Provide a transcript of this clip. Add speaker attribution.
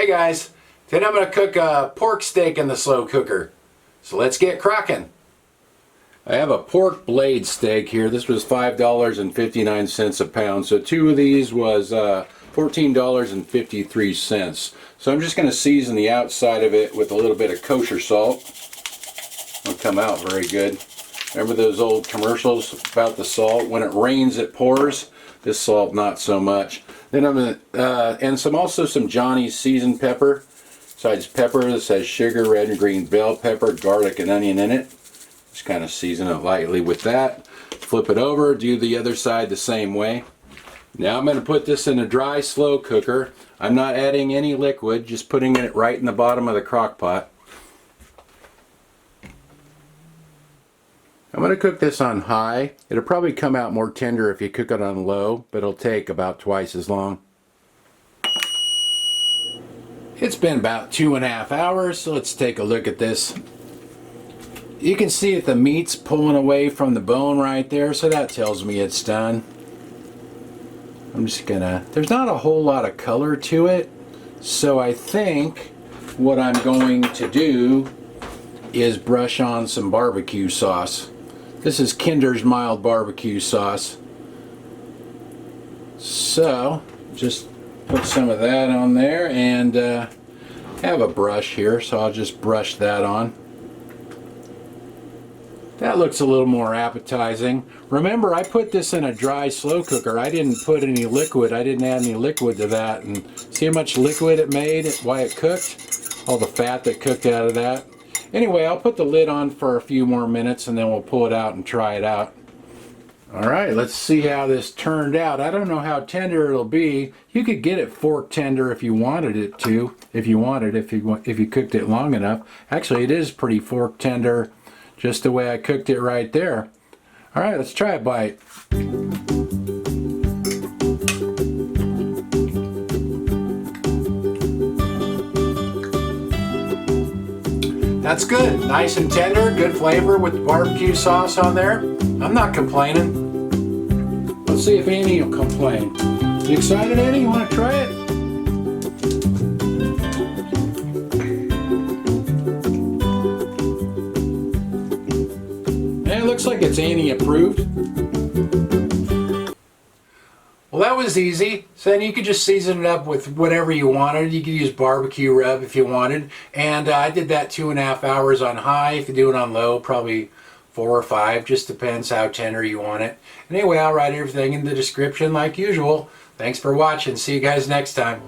Speaker 1: Hey guys, today I'm going to cook a pork steak in the slow cooker. So let's get cracking. I have a pork blade steak here. This was $5.59 a pound. So two of these was $14.53. So I'm just going to season the outside of it with a little bit of kosher salt. It'll come out very good. Remember those old commercials about the salt? When it rains, it pours. This salt, not so much. Then I'm going to, and also some Johnny's seasoned pepper. Besides pepper, this has sugar, red and green bell pepper, garlic and onion in it. Just kind of season it lightly with that. Flip it over, do the other side the same way. Now I'm going to put this in a dry, slow cooker. I'm not adding any liquid, just putting it right in the bottom of the crock pot. I'm going to cook this on high. It'll probably come out more tender if you cook it on low, but it'll take about twice as long. It's been about 2.5 hours, so let's take a look at this. You can see that the meat's pulling away from the bone right there, so that tells me it's done. I'm just gonna, there's not a whole lot of color to it, so I think what I'm going to do is brush on some barbecue sauce. This is Kinder's mild barbecue sauce. So just put some of that on there, and have a brush here, so I'll just brush that on. That looks a little more appetizing. Remember, I put this in a dry slow cooker. I didn't put any liquid. I didn't add any liquid to that. And see how much liquid it made while it cooked? All the fat that cooked out of that. Anyway, I'll put the lid on for a few more minutes and then we'll pull it out and try it out. Alright, let's see how this turned out. I don't know how tender it'll be. You could get it fork tender if you wanted it to. If you cooked it long enough. Actually, it is pretty fork tender, just the way I cooked it right there. Alright, let's try a bite. That's good. Nice and tender, good flavor with barbecue sauce on there. I'm not complaining. Let's see if Annie will complain. You excited, Annie? You want to try it? And it looks like it's Annie approved. Well, that was easy. So then you could just season it up with whatever you wanted. You could use barbecue rub if you wanted. And I did that 2.5 hours on high. If you do it on low, probably 4 or 5. Just depends how tender you want it. Anyway, I'll write everything in the description like usual. Thanks for watching. See you guys next time.